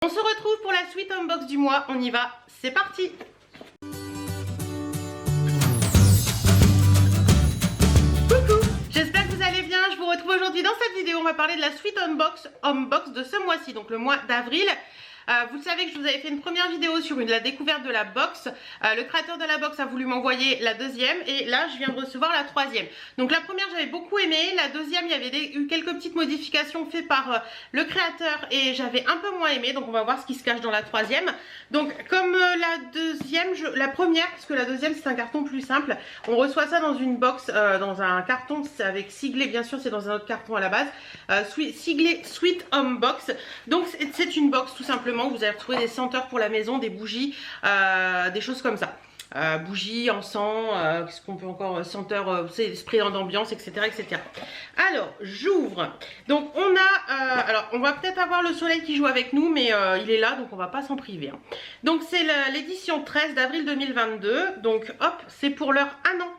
On se retrouve pour la suite unbox du mois, on y va, c'est parti. Coucou, j'espère que vous allez bien, je vous retrouve aujourd'hui dans cette vidéo, on va parler de la suite unbox de ce mois-ci, donc le mois d'avril. Vous le savez que je vous avais fait une première vidéo sur la découverte de la box. Le créateur de la box a voulu m'envoyer la deuxième et là je viens de recevoir la troisième. Donc la première j'avais beaucoup aimé, la deuxième il y avait eu quelques petites modifications faites par le créateur et j'avais un peu moins aimé. Donc on va voir ce qui se cache dans la troisième. Donc comme la deuxième, la première, parce que la deuxième c'est un carton plus simple. On reçoit ça dans une box, dans un carton avec siglé, bien sûr c'est dans un autre carton à la base. Siglé Sweet Home Box. Donc c'est une box tout simplement. Vous allez retrouver des senteurs pour la maison, des bougies, des choses comme ça. Bougies, encens, qu'est-ce qu'on peut encore, senteurs, spray d'ambiance, etc., etc. Alors, j'ouvre. Donc, on a, alors, on va peut-être avoir le soleil qui joue avec nous, mais il est là, donc on va pas s'en priver. Hein. Donc, c'est l'édition 13 d'avril 2022. Donc, hop, c'est pour leur 1 an.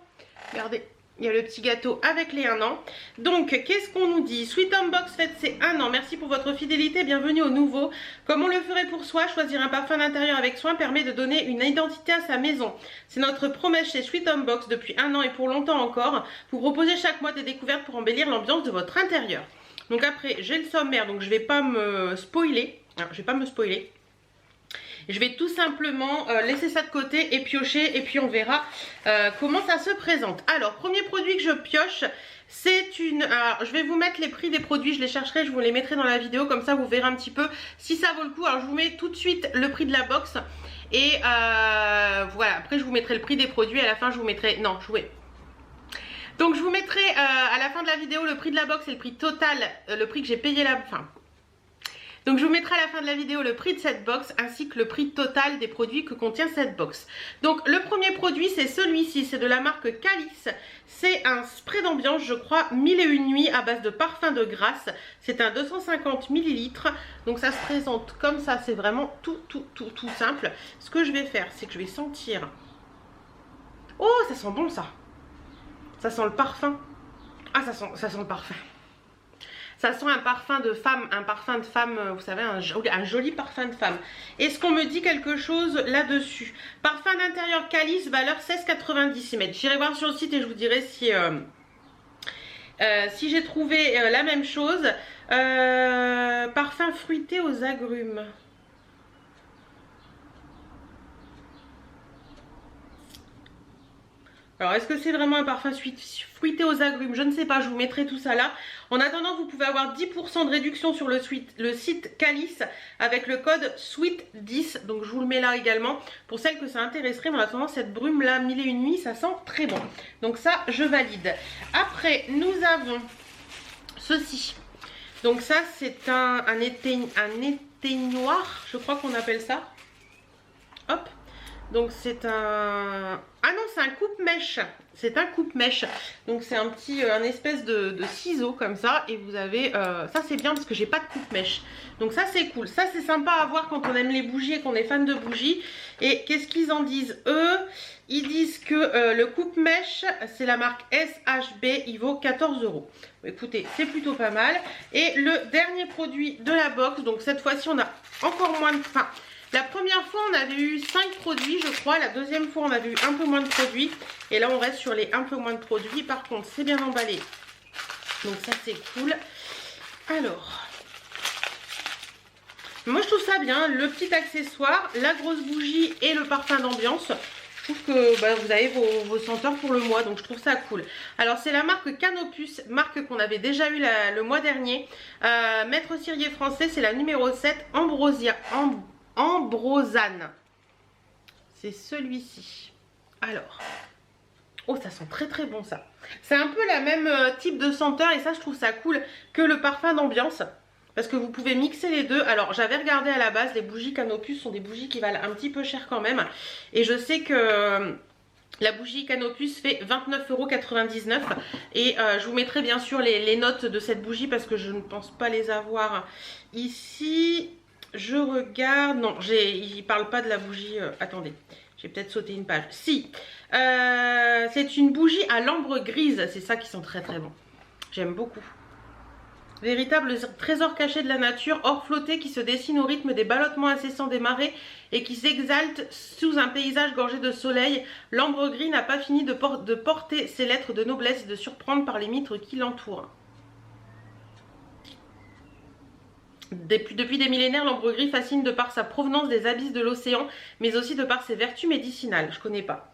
Regardez. Il y a le petit gâteau avec les 1 an. Donc, qu'est-ce qu'on nous dit? Sweet Home Box fête ses 1 an. Merci pour votre fidélité. Bienvenue au nouveau. Comme on le ferait pour soi, choisir un parfum d'intérieur avec soin permet de donner une identité à sa maison. C'est notre promesse chez Sweet Home Box depuis 1 an et pour longtemps encore. Vous proposez chaque mois des découvertes pour embellir l'ambiance de votre intérieur. Donc après, j'ai le sommaire, donc je ne vais pas me spoiler. Alors, je vais pas me spoiler. Je vais tout simplement laisser ça de côté et piocher et puis on verra comment ça se présente. Alors, premier produit que je pioche, c'est une... Alors, je vais vous mettre les prix des produits, je les chercherai, je vous les mettrai dans la vidéo, comme ça vous verrez un petit peu si ça vaut le coup. Alors, je vous mets tout de suite le prix de la box et voilà, après je vous mettrai le prix des produits, à la fin je vous mettrai... Non, je vais... Donc, je vous mettrai à la fin de la vidéo le prix de la box et le prix total, le prix que j'ai payé la... Enfin... Donc je vous mettrai à la fin de la vidéo le prix de cette box ainsi que le prix total des produits que contient cette box. Donc le premier produit c'est celui-ci, c'est de la marque Calice. C'est un spray d'ambiance, je crois, 1001 nuits à base de parfum de grâce. C'est un 250 ml. Donc ça se présente comme ça, c'est vraiment tout simple. Ce que je vais faire, c'est que je vais sentir... Oh, ça sent bon ça. Ça sent le parfum. Ah, ça sent le parfum. Ça sent un parfum de femme, vous savez, un joli parfum de femme. Est-ce qu'on me dit quelque chose là-dessus? Parfum d'intérieur Calice, valeur 16,90 €. J'irai voir sur le site et je vous dirai si, si j'ai trouvé la même chose. Parfum fruité aux agrumes. Alors, est-ce que c'est vraiment un parfum fruité aux agrumes? Je ne sais pas, je vous mettrai tout ça là. En attendant, vous pouvez avoir 10% de réduction sur le site Calice avec le code SWEET10. Donc, je vous le mets là également pour celles que ça intéresserait. Mais en attendant, cette brume là, 1001 nuits, ça sent très bon. Donc ça, je valide. Après, nous avons ceci. Donc ça, c'est un éteignoir, je crois qu'on appelle ça. Hop. Donc c'est un... Ah non, c'est un coupe-mèche. C'est un coupe-mèche. Donc c'est un espèce de ciseau comme ça. Et vous avez... ça c'est bien parce que j'ai pas de coupe-mèche. Donc ça c'est cool. Ça c'est sympa à voir quand on aime les bougies et qu'on est fan de bougies. Et qu'est-ce qu'ils en disent eux? Ils disent que le coupe-mèche, c'est la marque SHB. Il vaut 14 €. Écoutez, c'est plutôt pas mal. Et le dernier produit de la box. Donc cette fois-ci on a encore moins de... Enfin, la première fois, on avait eu 5 produits, je crois. La deuxième fois, on avait eu un peu moins de produits. Et là, on reste sur les un peu moins de produits. Par contre, c'est bien emballé. Donc ça, c'est cool. Alors, moi, je trouve ça bien. Le petit accessoire, la grosse bougie et le parfum d'ambiance. Je trouve que bah, vous avez vos senteurs pour le mois. Donc, je trouve ça cool. Alors, c'est la marque Canopus. Marque qu'on avait déjà eu le mois dernier. Maître cirier français, c'est la numéro 7. Ambrosane. C'est celui-ci. Alors. Oh, ça sent très très bon ça. C'est un peu la même type de senteur et ça je trouve ça cool que le parfum d'ambiance. Parce que vous pouvez mixer les deux. Alors j'avais regardé à la base, les bougies Canopus sont des bougies qui valent un petit peu cher quand même. Et je sais que... la bougie Canopus fait 29,99 €. Et je vous mettrai bien sûr les notes de cette bougie parce que je ne pense pas les avoir ici. Je regarde, non, il ne parle pas de la bougie, attendez, j'ai peut-être sauté une page. Si, c'est une bougie à l'ambre grise, c'est ça qui sent très très bon. J'aime beaucoup. Véritable trésor caché de la nature, or flotté qui se dessine au rythme des ballottements incessants des marées et qui s'exalte sous un paysage gorgé de soleil. L'ambre gris n'a pas fini de porter ses lettres de noblesse et de surprendre par les mitres qui l'entourent. Depuis des millénaires, l'ambre gris fascine de par sa provenance des abysses de l'océan, mais aussi de par ses vertus médicinales. Je connais pas.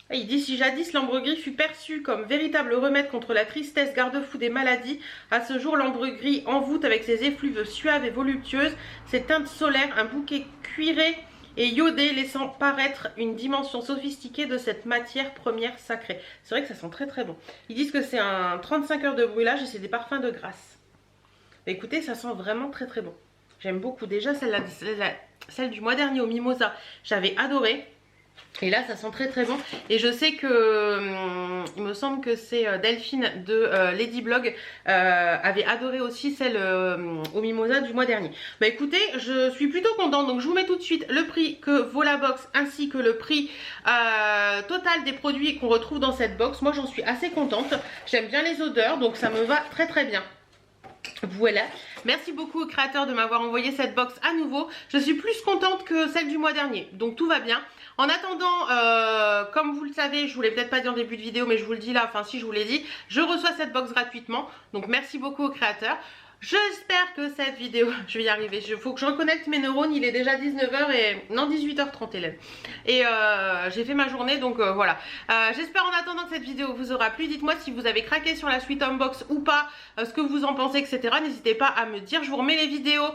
Il dit, si jadis l'ambre gris fut perçu comme véritable remède contre la tristesse, garde-fou des maladies, à ce jour l'ambre gris envoûte avec ses effluves suaves et voluptueuses, ses teintes solaires, un bouquet cuiré et iodé, laissant paraître une dimension sophistiquée de cette matière première sacrée. C'est vrai que ça sent très très bon. Ils disent que c'est un 35 heures de brûlage et c'est des parfums de grâce. Écoutez, ça sent vraiment très très bon. J'aime beaucoup. Déjà celle du mois dernier au Mimosa, j'avais adoré. Et là ça sent très très bon. Et je sais que il me semble que c'est Delphine de Ladyblog avait adoré aussi celle au Mimosa du mois dernier. Bah écoutez, je suis plutôt contente. Donc je vous mets tout de suite le prix que vaut la box ainsi que le prix total des produits qu'on retrouve dans cette box. Moi j'en suis assez contente. J'aime bien les odeurs, donc ça me va très très bien. Voilà, merci beaucoup au créateur de m'avoir envoyé cette box à nouveau. Je suis plus contente que celle du mois dernier, donc tout va bien. En attendant, comme vous le savez, je vous l'ai peut-être pas dit en début de vidéo, mais je vous le dis là, enfin si je vous l'ai dit, je reçois cette box gratuitement. Donc merci beaucoup au créateur. J'espère que cette vidéo, je vais y arriver, il faut que je reconnecte mes neurones, il est déjà 19h et... non 18h30 Hélène. Et j'ai fait ma journée donc voilà. J'espère en attendant que cette vidéo vous aura plu. Dites-moi si vous avez craqué sur la Sweet Home Box ou pas, ce que vous en pensez, etc. N'hésitez pas à me dire. Je vous remets les vidéos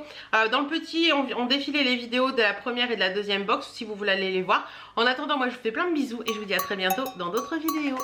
dans le petit, on défilait les vidéos de la première et de la deuxième box si vous voulez aller les voir. En attendant, moi je vous fais plein de bisous et je vous dis à très bientôt dans d'autres vidéos.